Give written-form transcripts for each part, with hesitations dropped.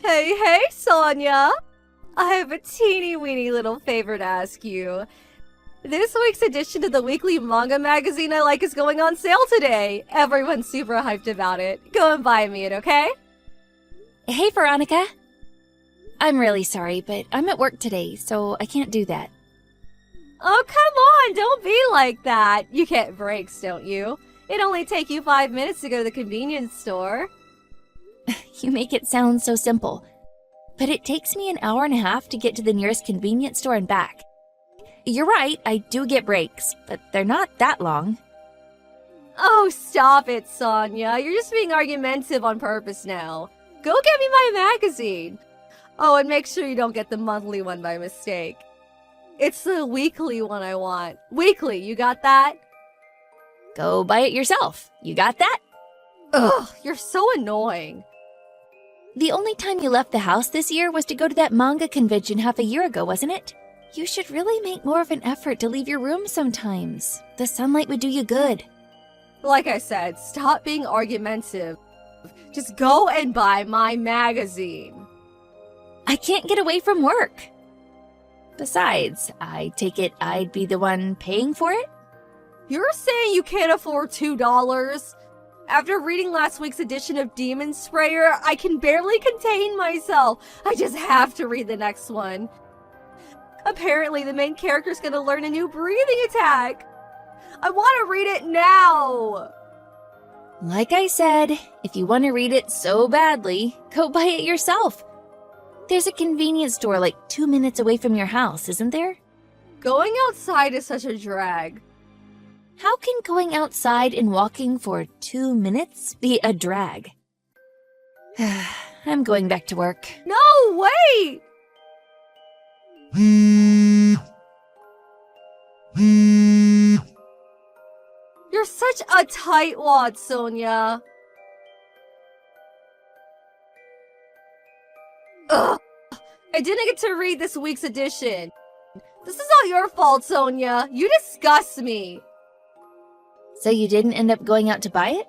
Hey, Sonia! I have a teeny weeny little favor to ask you. This week's edition of the weekly manga magazine I like is going on sale today. Everyone's super hyped about it. Go and buy me it, okay? Hey, Veronica. I'm really sorry, but I'm at work today, so I can't do that. Oh, come on, don't be like that. You get breaks, don't you? It'd only take you 5 minutes to go to the convenience store. You make it sound so simple. But it takes me an hour and a half to get to the nearest convenience store and back. You're right, I do get breaks, but they're not that long. Oh, stop it, Sonia. You're just being argumentative on purpose now. Go get me my magazine. Oh, and make sure you don't get the monthly one by mistake. It's the weekly one I want. Weekly, you got that? Go buy it yourself. You got that? Ugh, you're so annoying. The only time you left the house this year was to go to that manga convention half a year ago, wasn't it? You should really make more of an effort to leave your room sometimes. The sunlight would do you good. Like I said, stop being argumentative. Just go and buy my magazine. I can't get away from work. Besides, I take it I'd be the one paying for it? You're saying you can't afford $2? After reading last week's edition of Demon Sprayer, I can barely contain myself. I just have to read the next one. Apparently, the main character's gonna learn a new breathing attack. I want to read it now. Like I said, if you want to read it so badly, go buy it yourself. There's a convenience store like 2 minutes away from your house, isn't there? Going outside is such a drag. How can going outside and walking for 2 minutes be a drag? I'm going back to work. No, wait! You're such a tightwad, Sonia. Ugh! I didn't get to read this week's edition. This is all your fault, Sonia. You disgust me. So you didn't end up going out to buy it?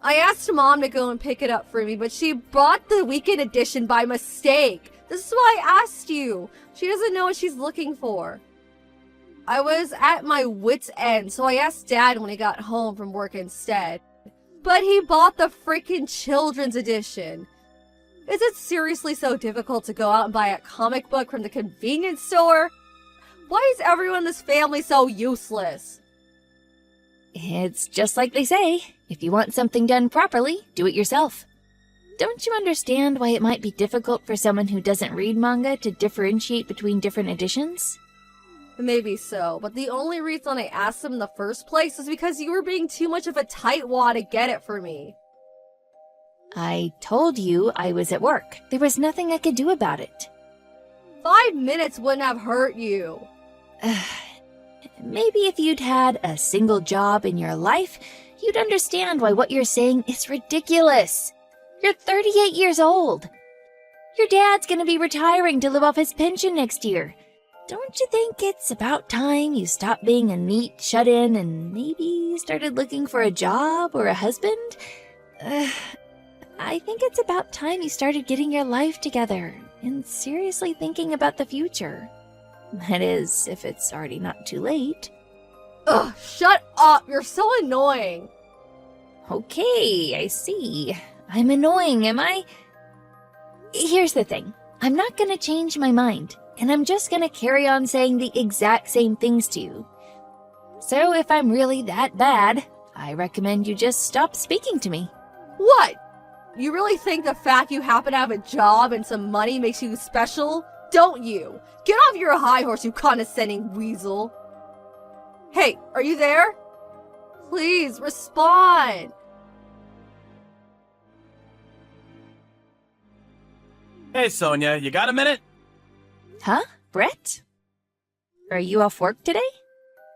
I asked Mom to go and pick it up for me, but she bought the weekend edition by mistake. This is why I asked you. She doesn't know what she's looking for. I was at my wit's end, so I asked Dad when he got home from work instead. But he bought the freaking children's edition. Is it seriously so difficult to go out and buy a comic book from the convenience store? Why is everyone in this family so useless? It's just like they say. If you want something done properly, do it yourself. Don't you understand why it might be difficult for someone who doesn't read manga to differentiate between different editions? Maybe so, but the only reason I asked them in the first place was because you were being too much of a tightwad to get it for me. I told you I was at work. There was nothing I could do about it. 5 minutes wouldn't have hurt you. Maybe if you'd had a single job in your life, you'd understand why what you're saying is ridiculous. You're 38 years old. Your dad's gonna be retiring to live off his pension next year. Don't you think it's about time you stopped being a neat shut-in and maybe started looking for a job or a husband? I think it's about time you started getting your life together and seriously thinking about the future. That is, if it's already not too late. Ugh, shut up! You're so annoying! Okay, I see. I'm annoying, am I? Here's the thing. I'm not gonna change my mind, and I'm just gonna carry on saying the exact same things to you. So if I'm really that bad, I recommend you just stop speaking to me. What? You really think the fact you happen to have a job and some money makes you special? Don't you? Get off your high horse, you condescending weasel. Hey, are you there? Please, respond. Hey, Sonia, you got a minute? Huh? Brett? Are you off work today?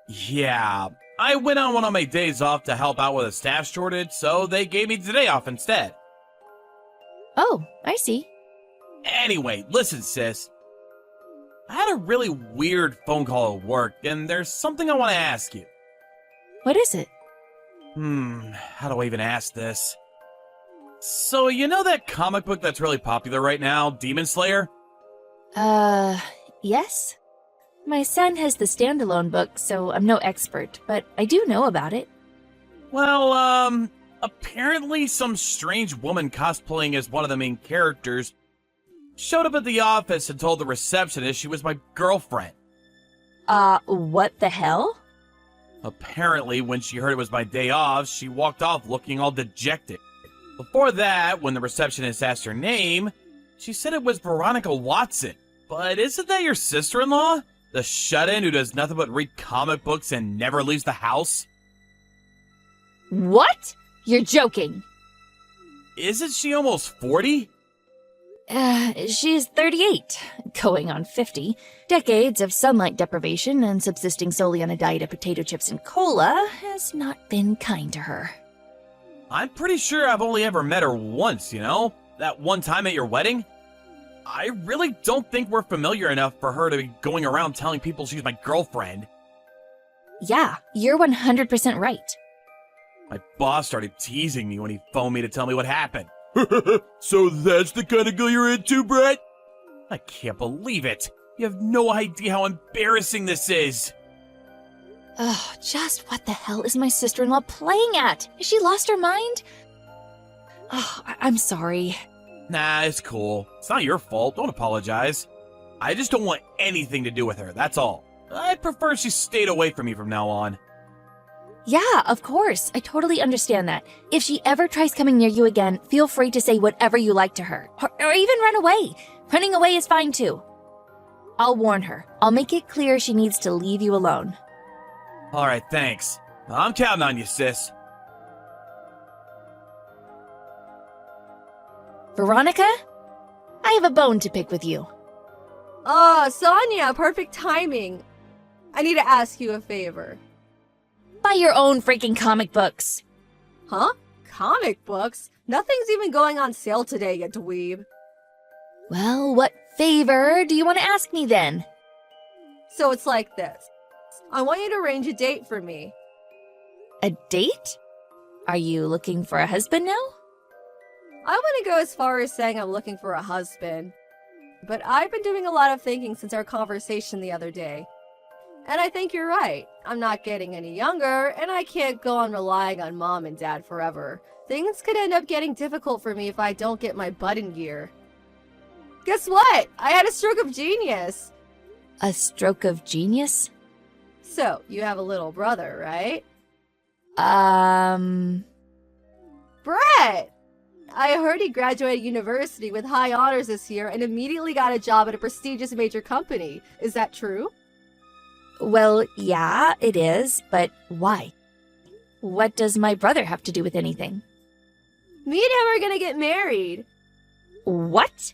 Yeah, I went on one of my days off to help out with a staff shortage, so they gave me today off instead. Oh, I see. Anyway, listen, sis. I had a really weird phone call at work, and there's something I want to ask you. What is it? How do I even ask this? So, you know that comic book that's really popular right now, Demon Slayer? Yes? My son has the standalone book, so I'm no expert, but I do know about it. Well, apparently some strange woman cosplaying as one of the main characters showed up at the office and told the receptionist she was my girlfriend. What the hell? Apparently, when she heard it was my day off, she walked off looking all dejected. Before that, when the receptionist asked her name, she said it was Veronica Watson. But isn't that your sister-in-law? The shut-in who does nothing but read comic books and never leaves the house? What? You're joking. Isn't she almost 40? She's 38, going on 50. Decades of sunlight deprivation and subsisting solely on a diet of potato chips and cola has not been kind to her. I'm pretty sure I've only ever met her once, you know? That one time at your wedding? I really don't think we're familiar enough for her to be going around telling people she's my girlfriend. Yeah, you're 100% right. My boss started teasing me when he phoned me to tell me what happened. So that's the kind of girl you're into, Brett? I can't believe it. You have no idea how embarrassing this is. Ugh, just what the hell is my sister-in-law playing at? Has she lost her mind? Oh, I'm sorry. Nah, it's cool. It's not your fault. Don't apologize. I just don't want anything to do with her, that's all. I'd prefer she stayed away from me from now on. Yeah, of course. I totally understand that. If she ever tries coming near you again, feel free to say whatever you like to her. Or even run away. Running away is fine too. I'll warn her. I'll make it clear she needs to leave you alone. Alright, thanks. I'm counting on you, sis. Veronica? I have a bone to pick with you. Oh, Sonia, perfect timing. I need to ask you a favor. Buy your own freaking comic books. Huh? Comic books? Nothing's even going on sale today yet, dweeb. Well, what favor do you want to ask me then? So it's like this. I want you to arrange a date for me. A date? Are you looking for a husband now? I wouldn't go as far as saying I'm looking for a husband. But I've been doing a lot of thinking since our conversation the other day. And I think you're right. I'm not getting any younger, and I can't go on relying on mom and dad forever. Things could end up getting difficult for me if I don't get my butt in gear. Guess what? I had a stroke of genius. A stroke of genius? So, you have a little brother, right? Brett! I heard he graduated university with high honors this year and immediately got a job at a prestigious major company. Is that true? Well, yeah, it is, but why? What does my brother have to do with anything? Me and him are gonna get married. What?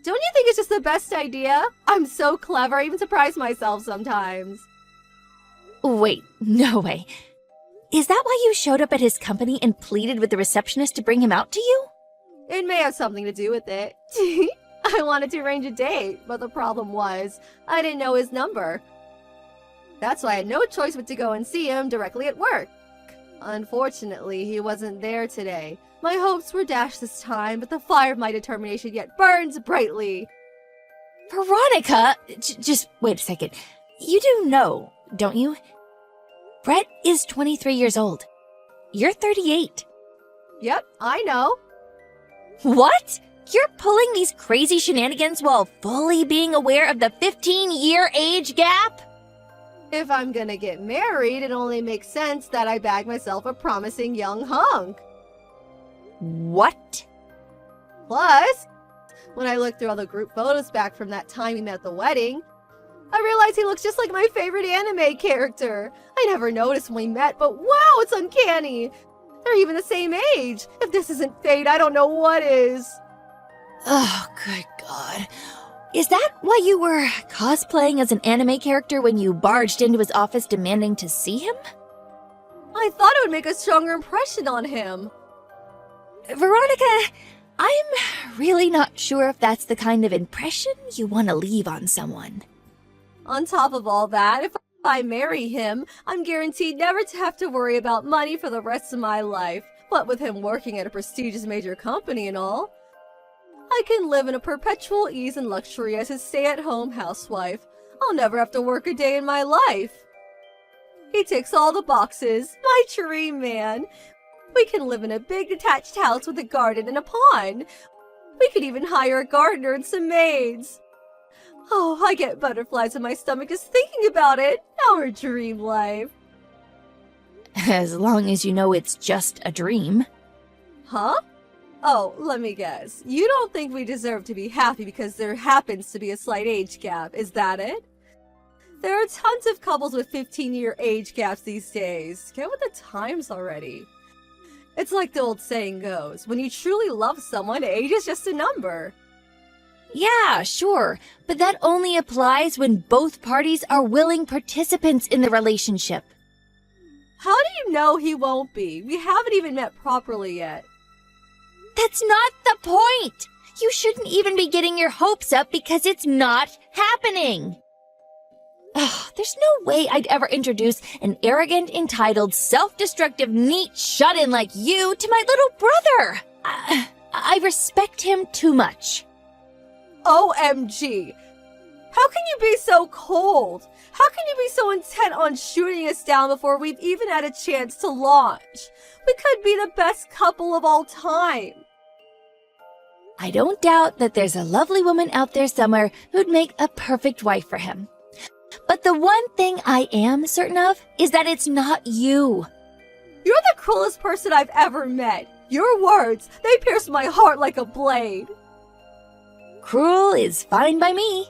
Don't you think it's just the best idea? I'm so clever, I even surprise myself sometimes. Wait, no way. Is that why you showed up at his company and pleaded with the receptionist to bring him out to you? It may have something to do with it. I wanted to arrange a date, but the problem was, I didn't know his number. That's why I had no choice but to go and see him directly at work. Unfortunately, he wasn't there today. My hopes were dashed this time, but the fire of my determination yet burns brightly. Veronica! Just wait a second. You do know, don't you? Brett is 23 years old. You're 38. Yep, I know. What? You're pulling these crazy shenanigans while fully being aware of the 15-year age gap? If I'm gonna get married, it only makes sense that I bag myself a promising young hunk. What? Plus, when I looked through all the group photos back from that time we met at the wedding, I realized he looks just like my favorite anime character. I never noticed when we met, but wow, it's uncanny. They're even the same age. If this isn't fate, I don't know what is. Oh, good God. Is that why you were cosplaying as an anime character when you barged into his office demanding to see him? I thought it would make a stronger impression on him. Veronica, I'm really not sure if that's the kind of impression you want to leave on someone. On top of all that, if I marry him, I'm guaranteed never to have to worry about money for the rest of my life. What with him working at a prestigious major company and all, I can live in a perpetual ease and luxury as his stay-at-home housewife. I'll never have to work a day in my life. He ticks all the boxes. My dream man. We can live in a big detached house with a garden and a pond. We could even hire a gardener and some maids. Oh, I get butterflies in my stomach just thinking about it. Our dream life. As long as you know it's just a dream. Huh? Oh, let me guess. You don't think we deserve to be happy because there happens to be a slight age gap, is that it? There are tons of couples with 15-year age gaps these days. Get with the times already. It's like the old saying goes, when you truly love someone, age is just a number. Yeah, sure, but that only applies when both parties are willing participants in the relationship. How do you know he won't be? We haven't even met properly yet. That's not the point! You shouldn't even be getting your hopes up because it's not happening! Ugh, there's no way I'd ever introduce an arrogant, entitled, self-destructive, neat shut-in like you to my little brother! I respect him too much. OMG! How can you be so cold? How can you be so intent on shooting us down before we've even had a chance to launch? We could be the best couple of all time. I don't doubt that there's a lovely woman out there somewhere who'd make a perfect wife for him. But the one thing I am certain of is that it's not you. You're the cruelest person I've ever met. Your words, they pierce my heart like a blade. Cruel is fine by me.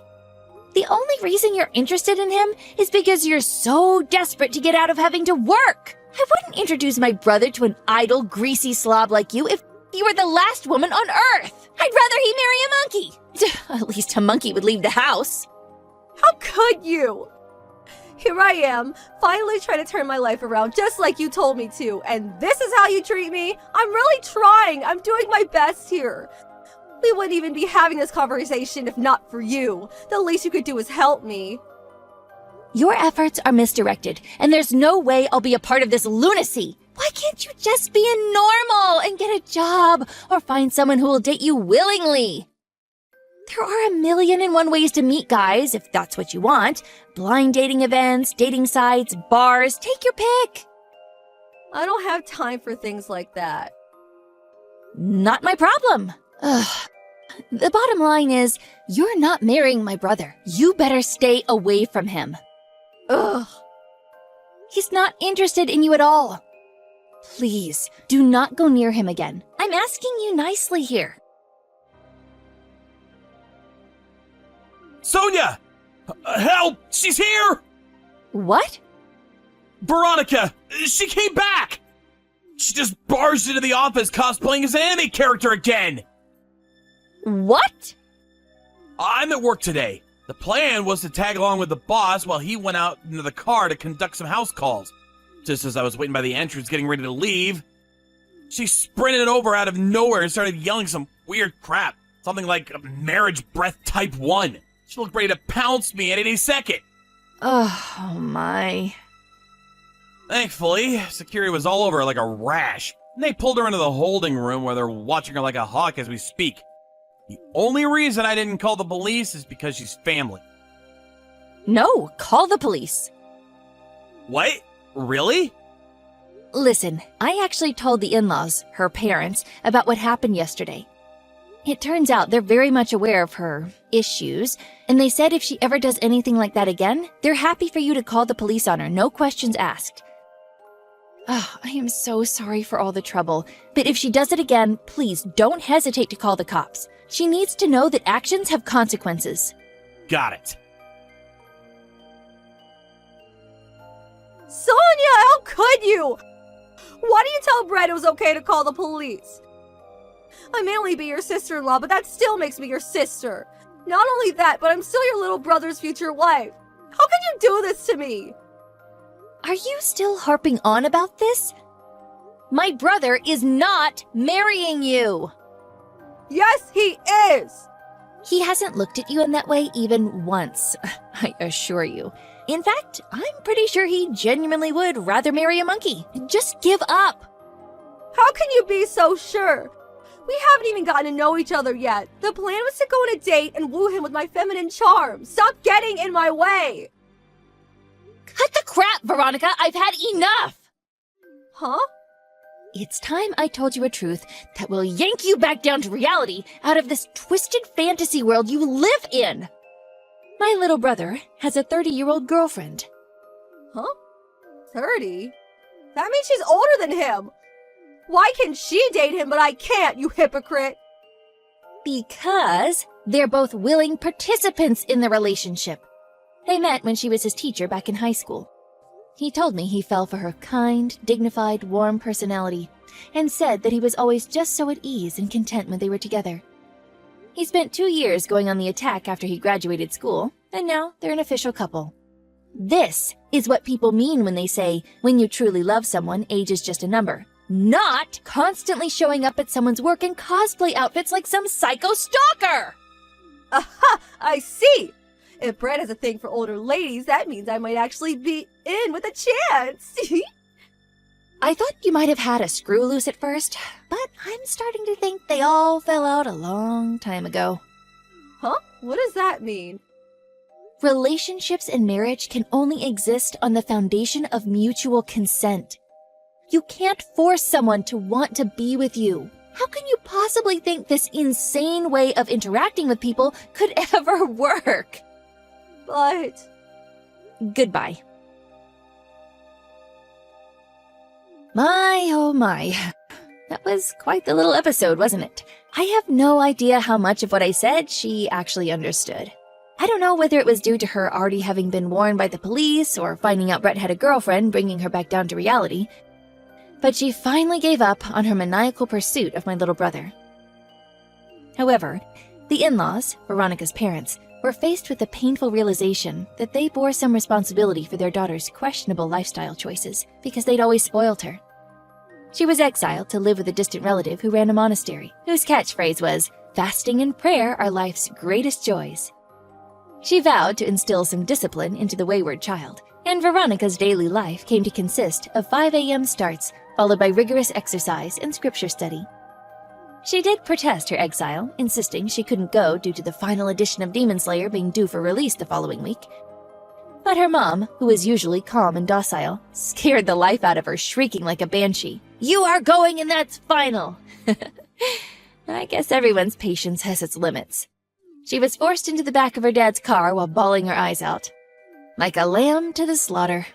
The only reason you're interested in him is because you're so desperate to get out of having to work. I wouldn't introduce my brother to an idle, greasy slob like you if you were the last woman on Earth. I'd rather he marry a monkey. At least a monkey would leave the house. How could you? Here I am, finally trying to turn my life around just like you told me to, and this is how you treat me? I'm really trying. I'm doing my best here. We wouldn't even be having this conversation if not for you. The least you could do is help me. Your efforts are misdirected, and there's no way I'll be a part of this lunacy. Why can't you just be a normal and get a job or find someone who will date you willingly? There are 1,000,001 ways to meet guys, if that's what you want. Blind dating events, dating sites, bars, take your pick. I don't have time for things like that. Not my problem. Ugh. The bottom line is, you're not marrying my brother. You better stay away from him. Ugh. He's not interested in you at all. Please, do not go near him again. I'm asking you nicely here. Sonia! Help! She's here! What? Veronica! She came back! She just barged into the office cosplaying as an anime character again! What? I'm at work today. The plan was to tag along with the boss while he went out into the car to conduct some house calls. Just as I was waiting by the entrance getting ready to leave, she sprinted over out of nowhere and started yelling some weird crap. Something like marriage breath type 1. She looked ready to pounce me at any second. Oh my. Thankfully, security was all over her like a rash. And they pulled her into the holding room where they're watching her like a hawk as we speak. The only reason I didn't call the police is because she's family. No, call the police. What? Really? Listen, I actually told the in-laws, her parents, about what happened yesterday. It turns out they're very much aware of her issues, and they said if she ever does anything like that again, they're happy for you to call the police on her, no questions asked. Oh, I am so sorry for all the trouble, but if she does it again, please don't hesitate to call the cops. She needs to know that actions have consequences. Got it. Sonia, how could you? Why do you tell Brett it was okay to call the police? I may only be your sister-in-law, but that still makes me your sister. Not only that, but I'm still your little brother's future wife. How can you do this to me? Are you still harping on about this? My brother is not marrying you. Yes, he is. He hasn't looked at you in that way even once, I assure you. In fact, I'm pretty sure he genuinely would rather marry a monkey. Just give up. How can you be so sure? We haven't even gotten to know each other yet. The plan was to go on a date and woo him with my feminine charm. Stop getting in my way! Cut the crap, Veronica! I've had enough! Huh? It's time I told you a truth that will yank you back down to reality out of this twisted fantasy world you live in. My little brother has a 30-year-old girlfriend. Huh? 30? That means she's older than him! Why can she date him but I can't, you hypocrite? Because they're both willing participants in the relationship. They met when she was his teacher back in high school. He told me he fell for her kind, dignified, warm personality, and said that he was always just so at ease and content when they were together. He spent 2 years going on the attack after he graduated school, and now they're an official couple. This is what people mean when they say, when you truly love someone, age is just a number. Not constantly showing up at someone's work in cosplay outfits like some psycho stalker! Aha! I see! If Brett has a thing for older ladies, that means I might actually be in with a chance! I thought you might have had a screw loose at first, but I'm starting to think they all fell out a long time ago. Huh? What does that mean? Relationships and marriage can only exist on the foundation of mutual consent. You can't force someone to want to be with you. How can you possibly think this insane way of interacting with people could ever work? But... Goodbye. My, oh my. That was quite the little episode, wasn't it? I have no idea how much of what I said she actually understood. I don't know whether it was due to her already having been warned by the police or finding out Brett had a girlfriend bringing her back down to reality, but she finally gave up on her maniacal pursuit of my little brother. However, the in-laws, Veronica's parents, were faced with the painful realization that they bore some responsibility for their daughter's questionable lifestyle choices because they'd always spoiled her. She was exiled to live with a distant relative who ran a monastery, whose catchphrase was, "Fasting and prayer are life's greatest joys." She vowed to instill some discipline into the wayward child, and Veronica's daily life came to consist of 5 a.m. starts, followed by rigorous exercise and scripture study. She did protest her exile, insisting she couldn't go due to the final edition of Demon Slayer being due for release the following week. But her mom, who was usually calm and docile, scared the life out of her, shrieking like a banshee, "You are going and that's final!" I guess everyone's patience has its limits. She was forced into the back of her dad's car while bawling her eyes out. Like a lamb to the slaughter.